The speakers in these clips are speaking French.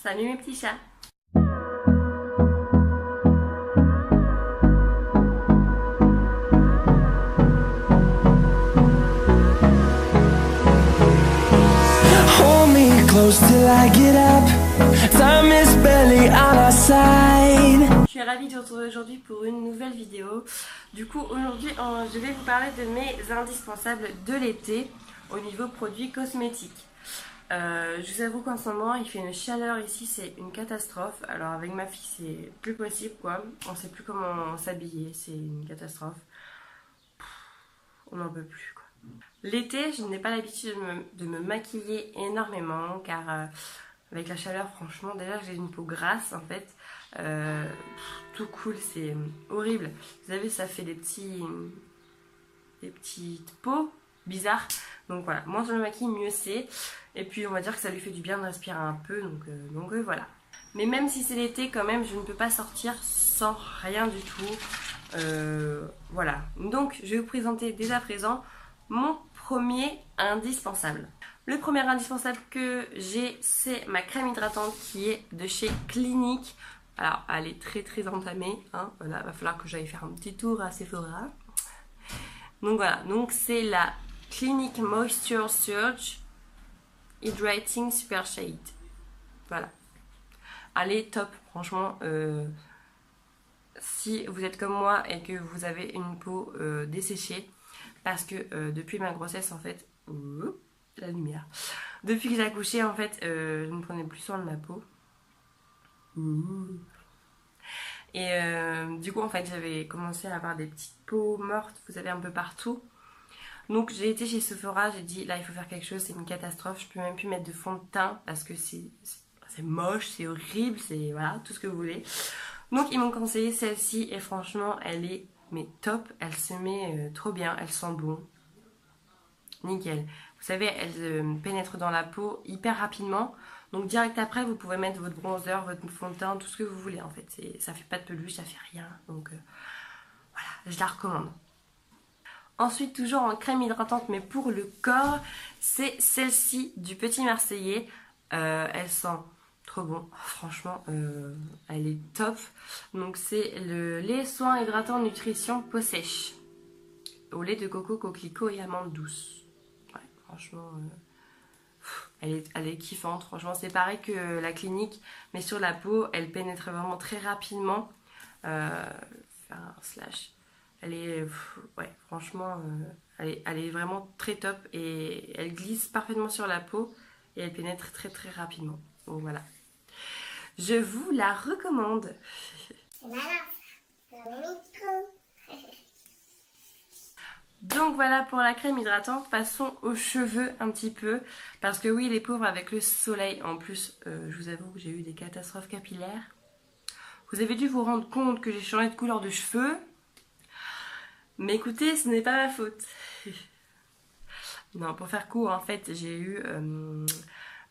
Salut mes petits chats. Hold me close till I get up. Time is barely on our side. Je suis ravie de vous retrouver aujourd'hui pour une nouvelle vidéo. Du coup aujourd'hui je vais vous parler de mes indispensables de l'été au niveau produits cosmétiques. Je vous avoue qu'en ce moment il fait une chaleur ici, c'est une catastrophe. Alors avec ma fille c'est plus possible quoi. On sait plus comment s'habiller, c'est une catastrophe. On n'en peut plus quoi. L'été je n'ai pas l'habitude de me maquiller énormément car avec la chaleur franchement déjà j'ai une peau grasse en fait. Tout cool, c'est horrible. Vous savez ça fait des petites peaux bizarres. Donc voilà, moins je me maquille mieux c'est. Et puis on va dire que ça lui fait du bien de respirer un peu, donc voilà. Mais même si c'est l'été, quand même, je ne peux pas sortir sans rien du tout. Voilà. Donc je vais vous présenter dès à présent mon premier indispensable. Le premier indispensable que j'ai, c'est ma crème hydratante qui est de chez Clinique. Alors elle est très entamée, hein. Voilà, va falloir que j'aille faire un petit tour à Sephora. Donc voilà, donc c'est la Clinique Moisture Surge Hydrating Super Shade. Voilà. Elle est top, franchement. Si vous êtes comme moi et que vous avez une peau desséchée, parce que depuis ma grossesse, en fait, la lumière. Depuis que j'ai accouché, en fait, je ne prenais plus soin de ma peau. Et du coup, en fait, j'avais commencé à avoir des petites peaux mortes, vous savez, un peu partout. Donc j'ai été chez Sephora, j'ai dit là il faut faire quelque chose, c'est une catastrophe, je peux même plus mettre de fond de teint parce que c'est moche, c'est horrible, c'est voilà, tout ce que vous voulez. Donc ils m'ont conseillé celle-ci et franchement elle est mais top, elle se met trop bien, elle sent bon. Nickel. Vous savez, elle pénètre dans la peau hyper rapidement. Donc direct après vous pouvez mettre votre bronzer, votre fond de teint, tout ce que vous voulez en fait. Ça fait pas de peluche, ça fait rien. Donc voilà, je la recommande. Ensuite, toujours en crème hydratante, mais pour le corps, c'est celle-ci du Petit Marseillais. Elle sent trop bon, franchement, elle est top. Donc c'est le lait soin hydratant nutrition peau sèche au lait de coco, coquelicot et amande douce. Ouais, franchement, elle est kiffante. Franchement, c'est pareil que la Clinique, mais sur la peau, elle pénètre vraiment très rapidement. Faire un slash. Elle est, ouais, franchement, elle est vraiment très top et elle glisse parfaitement sur la peau et elle pénètre très rapidement. Donc voilà. Je vous la recommande. Donc voilà pour la crème hydratante. Passons aux cheveux un petit peu. Parce que oui, les pauvres avec le soleil. En plus, je vous avoue que j'ai eu des catastrophes capillaires. Vous avez dû vous rendre compte que j'ai changé de couleur de cheveux. Mais écoutez, ce n'est pas ma faute. Non, pour faire court, en fait, j'ai eu,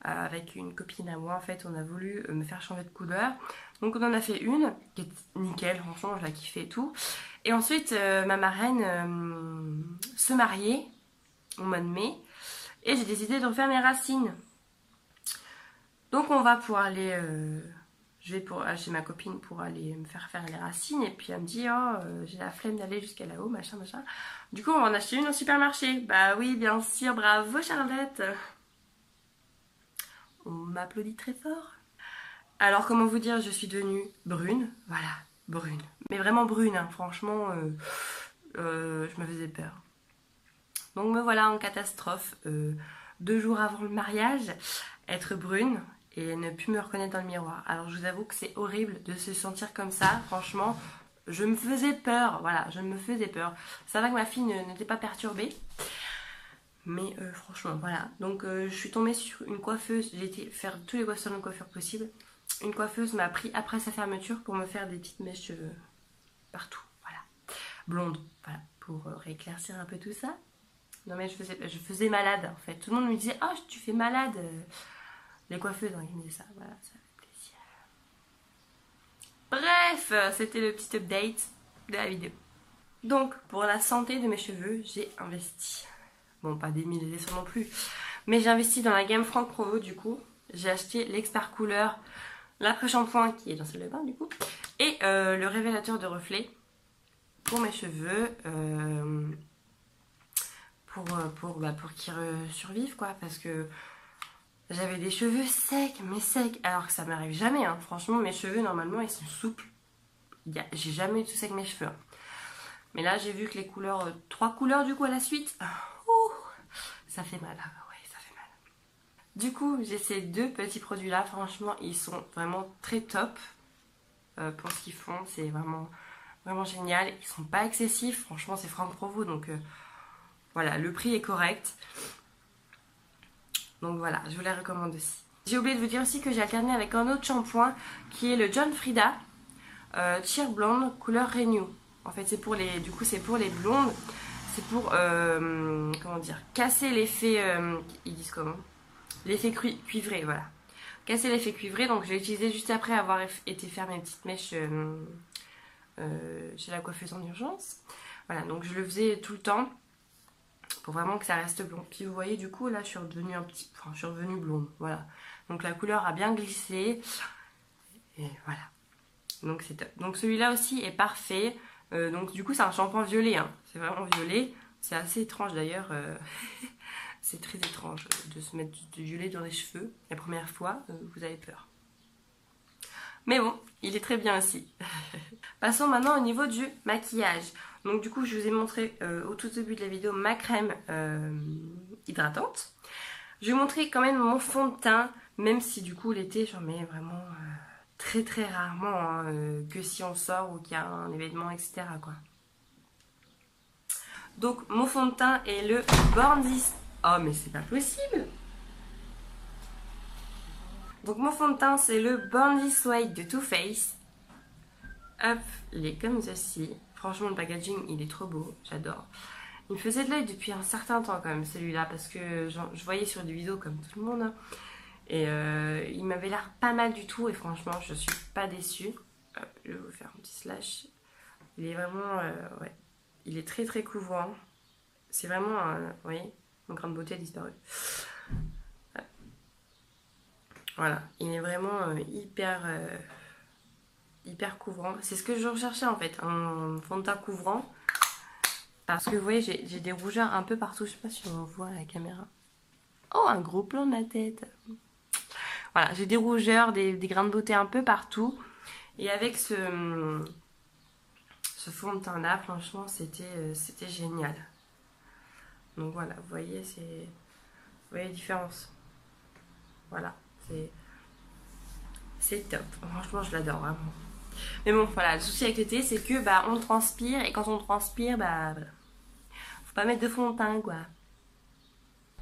avec une copine à moi, en fait, on a voulu me faire changer de couleur. Donc on en a fait une, qui est nickel, franchement, je la kiffais et tout. Et ensuite, ma marraine se mariait au mois de mai. Et j'ai décidé de refaire mes racines. Donc on va pour aller... je vais chez ma copine pour aller me faire les racines. Et puis elle me dit, oh, j'ai la flemme d'aller jusqu'à là-haut, machin. Du coup, on va en acheter une au supermarché. Bah oui, bien sûr, bravo Charlotte. On m'applaudit très fort. Alors, comment vous dire, je suis devenue brune. Voilà, brune. Mais vraiment brune, hein. Franchement, je me faisais peur. Donc me voilà en catastrophe. 2 jours avant le mariage, être brune et ne plus me reconnaître dans le miroir. Alors je vous avoue que c'est horrible de se sentir comme ça, franchement, je me faisais peur, voilà, je me faisais peur. Ça va que ma fille n'était pas perturbée, mais franchement, voilà. Donc je suis tombée sur une coiffeuse, j'ai été faire tous les salons de coiffure possibles. Une coiffeuse m'a pris après sa fermeture pour me faire des petites mèches partout, voilà. Blondes, voilà, pour rééclaircir un peu tout ça. Non mais je faisais malade en fait. Tout le monde me disait, oh tu fais malade. Les coiffeuses, hein, ils me disaient ça, voilà, ça fait plaisir. Bref, c'était le petit update de la vidéo. Donc, pour la santé de mes cheveux, j'ai investi. Bon, pas des milliers de cents non plus. Mais j'ai investi dans la gamme Franck Provo du coup. J'ai acheté l'expert couleur, l'après-shampoing qui est dans celle de bain du coup, et le révélateur de reflets pour mes cheveux, pour qu'ils survivent quoi, parce que j'avais des cheveux secs, mais secs, alors que ça m'arrive jamais, hein. Franchement mes cheveux normalement ils sont souples, j'ai jamais eu tout sec mes cheveux, hein. Mais là j'ai vu que les couleurs, 3 couleurs du coup à la suite, ça fait mal, ouais ça fait mal. Du coup j'ai ces 2 petits produits là, franchement ils sont vraiment très top pour ce qu'ils font, c'est vraiment génial, ils sont pas excessifs, franchement c'est Franck Provo donc voilà, le prix est correct. Donc voilà, je vous les recommande aussi. J'ai oublié de vous dire aussi que j'ai alterné avec un autre shampoing qui est le John Frieda Cheer Blonde couleur Renew. En fait c'est pour les, du coup c'est pour les blondes, c'est pour comment dire, casser l'effet, ils disent comment, l'effet cuivré, voilà. Casser l'effet cuivré, donc je l'ai utilisé juste après avoir été faire mes petites mèches chez la coiffeuse en urgence. Voilà, donc je le faisais tout le temps pour vraiment que ça reste blond. Puis vous voyez du coup là je suis redevenue je suis revenue blonde, voilà. Donc la couleur a bien glissé et voilà. Donc c'est top. Donc celui-là aussi est parfait. Donc du coup c'est un shampoing violet, hein. C'est vraiment violet. C'est assez étrange d'ailleurs. C'est très étrange de se mettre du violet dans les cheveux. La première fois, vous avez peur. Mais bon, il est très bien aussi. Passons maintenant au niveau du maquillage. Donc du coup, je vous ai montré au tout début de la vidéo ma crème hydratante. Je vais vous montrer quand même mon fond de teint, même si du coup l'été, j'en mets vraiment très très rarement, hein, que si on sort ou qu'il y a un événement, etc. quoi. Donc mon fond de teint est le Born This... Oh mais c'est pas possible! Donc mon fond de teint c'est le Born This Way de Too Faced. Hop, il est comme ceci. Franchement le packaging il est trop beau, j'adore. Il me faisait de l'œil depuis un certain temps quand même celui-là, parce que je voyais sur des vidéos comme tout le monde, hein. Et il m'avait l'air pas mal du tout et franchement je suis pas déçue. Hop, je vais vous faire un petit slash. Il est vraiment, ouais, il est très très couvrant. C'est vraiment, vous voyez, mon grain de beauté a disparu. Voilà, il est vraiment hyper couvrant. C'est ce que je recherchais en fait, un fond de teint couvrant. Parce que vous voyez, j'ai des rougeurs un peu partout. Je sais pas si on voit à la caméra. Oh, un gros plan de la tête. Voilà, j'ai des rougeurs, des grains de beauté un peu partout. Et avec ce fond de teint là, franchement, c'était génial. Donc voilà, vous voyez, vous voyez la différence. Voilà, c'est top. Franchement, je l'adore vraiment. Mais bon, voilà, le souci avec l'été, c'est que on transpire et quand on transpire, voilà. Faut pas mettre de fond de teint, quoi.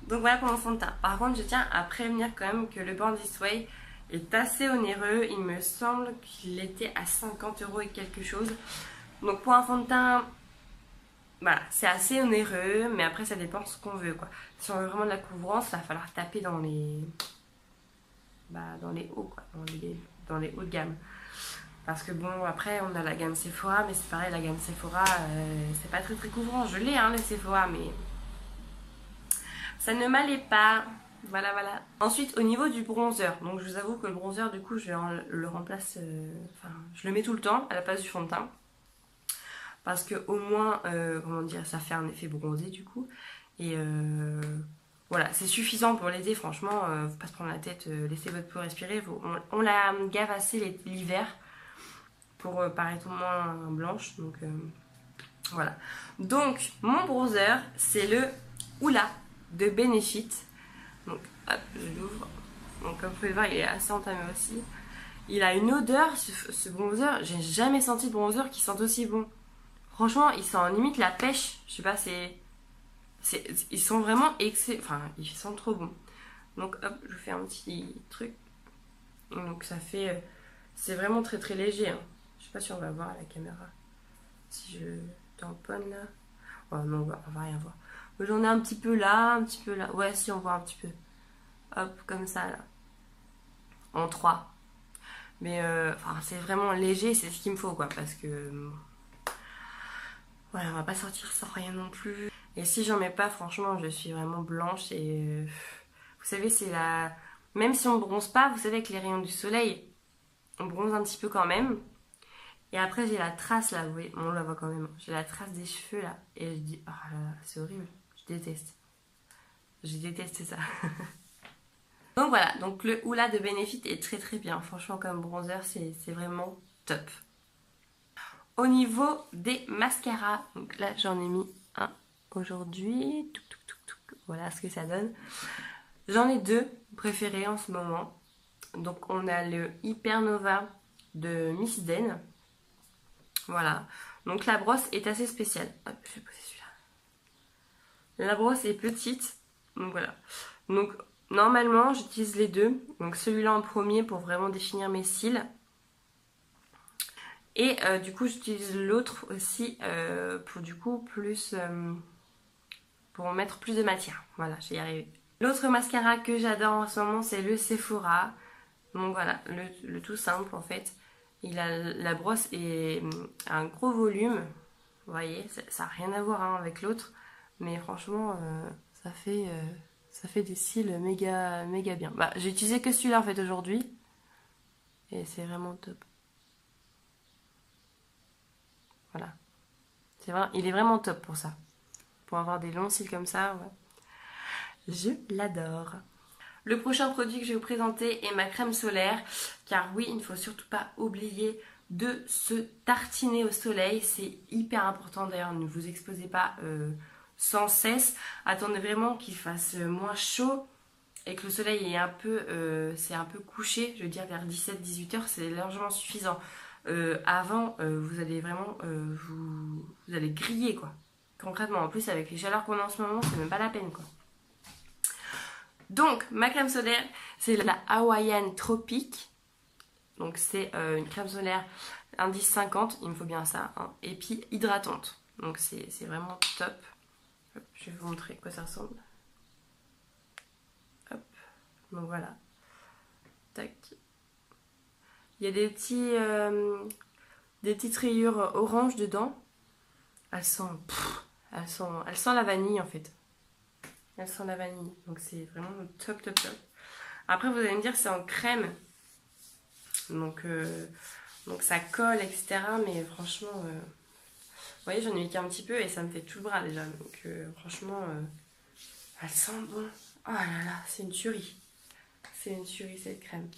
Donc voilà pour mon fond de teint. Par contre, je tiens à prévenir quand même que le Born This Way est assez onéreux. Il me semble qu'il était à 50 € et quelque chose. Donc pour un fond de teint, voilà, c'est assez onéreux, mais après ça dépend de ce qu'on veut, quoi. Si on veut vraiment de la couvrance, il va falloir taper dans les hauts, quoi, dans les hauts de gamme. Parce que bon, après on a la gamme Sephora, mais c'est pareil, la gamme Sephora, c'est pas très très couvrant. Je l'ai, hein, le Sephora, mais ça ne m'allait pas. Voilà, voilà. Ensuite, au niveau du bronzer, donc je vous avoue que le bronzer, du coup, je le remplace, je le mets tout le temps à la place du fond de teint. Parce que au moins, comment dire, ça fait un effet bronzé du coup. Et voilà, c'est suffisant pour l'été, franchement, faut pas se prendre la tête, laissez votre peau respirer. On la gave assez l'hiver pour paraître moins blanche. Donc voilà. Donc mon bronzer, c'est le Hoola de Benefit. Donc hop, je l'ouvre. Donc comme vous pouvez le voir, il est assez entamé aussi. Il a une odeur, ce bronzer, j'ai jamais senti de bronzer qui sent aussi bon. Franchement, ils sentent limite la pêche. Je sais pas, ils sont vraiment excellents. Enfin, ils sentent trop bon. Donc hop, je vous fais un petit truc. Donc ça fait... c'est vraiment très très léger, hein. Je sais pas si on va voir à la caméra. Si je tamponne là. Oh non, on va rien voir. J'en ai un petit peu là, un petit peu là. Ouais, si on voit un petit peu. Hop, comme ça là. En 3. Mais c'est vraiment léger, c'est ce qu'il me faut quoi. Parce que... voilà, on va pas sortir sans rien non plus. Et si j'en mets pas, franchement, je suis vraiment blanche et... vous savez, c'est Même si on bronze pas, vous savez, avec les rayons du soleil, on bronze un petit peu quand même. Et après, j'ai la trace là, vous voyez, on la voit quand même. J'ai la trace des cheveux là. Et je dis, oh là là, c'est horrible. Je déteste. J'ai détesté ça. Donc voilà, donc le Hoola de Benefit est très très bien. Franchement, comme bronzer, c'est vraiment top. Au niveau des mascaras, donc là j'en ai mis un aujourd'hui. Voilà ce que ça donne. J'en ai deux préférés en ce moment. Donc on a le Hyper Nova de Miss Den. Voilà. Donc la brosse est assez spéciale. Hop, je vais poser celui-là. La brosse est petite. Donc voilà. Donc normalement j'utilise les deux. Donc celui-là en premier pour vraiment définir mes cils. Et du coup j'utilise l'autre aussi pour du coup plus... pour mettre plus de matière. Voilà, je vais y arriver. L'autre mascara que j'adore en ce moment, c'est le Sephora. Donc voilà, le tout simple en fait. La brosse est un gros volume. Vous voyez, ça n'a rien à voir hein, avec l'autre. Mais franchement, ça fait des cils méga bien. Bah, j'ai utilisé que celui-là en fait aujourd'hui. Et c'est vraiment top. Voilà. Il est vraiment top pour ça. Pour avoir des longs cils comme ça, ouais. Je l'adore. Le prochain produit que je vais vous présenter est ma crème solaire. Car oui, il ne faut surtout pas oublier de se tartiner au soleil. C'est hyper important d'ailleurs, ne vous exposez pas sans cesse. Attendez vraiment qu'il fasse moins chaud et que le soleil est un peu couché. Je veux dire vers 17-18 heures, c'est largement suffisant. Avant, vous allez vraiment vous allez griller quoi. Concrètement, en plus avec les chaleurs qu'on a en ce moment, c'est même pas la peine quoi. Donc ma crème solaire, c'est la Hawaiian Tropic. Donc c'est une crème solaire indice 50, il me faut bien ça, hein, et puis hydratante. Donc c'est vraiment top. Hop, je vais vous montrer à quoi ça ressemble. Hop, donc voilà. Tac. Il y a des petites rayures orange dedans. Elles sent la vanille en fait. Elles sentent la vanille. Donc c'est vraiment top. Après vous allez me dire c'est en crème. Donc ça colle, etc. Mais franchement, vous voyez, j'en ai mis qu'un petit peu et ça me fait tout le bras déjà. Donc franchement, elle sent bon. Oh là là, c'est une tuerie. C'est une tuerie cette crème.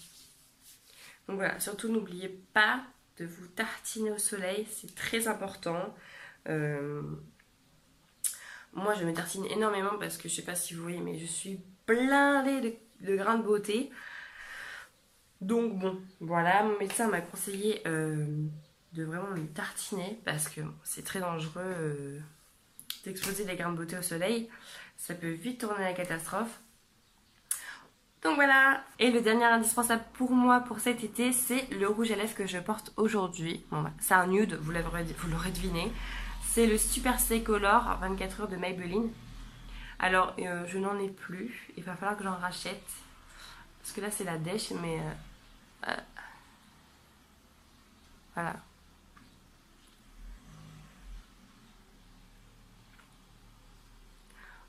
Donc voilà, surtout n'oubliez pas de vous tartiner au soleil, c'est très important. Moi je me tartine énormément parce que je sais pas si vous voyez, mais je suis blindée de grains de beauté. Donc bon, voilà, mon médecin m'a conseillé de vraiment me tartiner parce que c'est très dangereux d'exposer les grains de beauté au soleil. Ça peut vite tourner à la catastrophe. Donc voilà. Et le dernier indispensable pour moi pour cet été, c'est le rouge à lèvres que je porte aujourd'hui. Bon, bah, c'est un nude, vous l'aurez deviné. C'est le Super Stay Color 24 heures de Maybelline. Alors je n'en ai plus, il va falloir que j'en rachète. Parce que là c'est la dèche, mais voilà.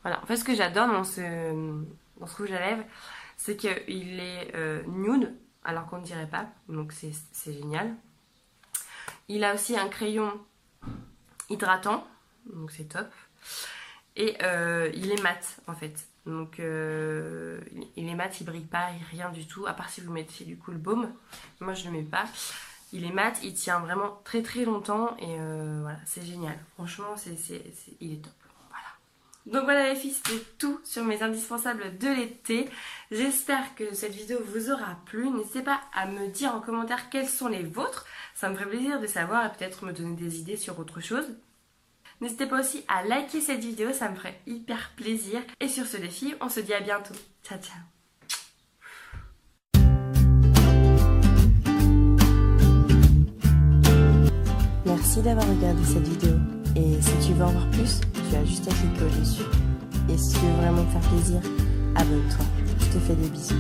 Voilà, en fait ce que j'adore dans ce rouge à lèvres, c'est qu'il est nude, alors qu'on ne dirait pas, donc c'est génial. Il a aussi un crayon hydratant, donc c'est top. Et il est mat en fait. Donc il est mat, il brille pas, rien du tout, à part si vous mettez du coup le baume. Moi je le mets pas. Il est mat, il tient vraiment très longtemps et voilà, c'est génial. Franchement, il est top. Donc voilà les filles, c'était tout sur mes indispensables de l'été. J'espère que cette vidéo vous aura plu. N'hésitez pas à me dire en commentaire quels sont les vôtres. Ça me ferait plaisir de savoir et peut-être me donner des idées sur autre chose. N'hésitez pas aussi à liker cette vidéo, ça me ferait hyper plaisir. Et sur ce les filles, on se dit à bientôt. Ciao ciao. Merci d'avoir regardé cette vidéo. Et si tu veux en voir plus, tu as juste à cliquer au-dessus. Et si tu veux vraiment me faire plaisir, abonne-toi. Je te fais des bisous.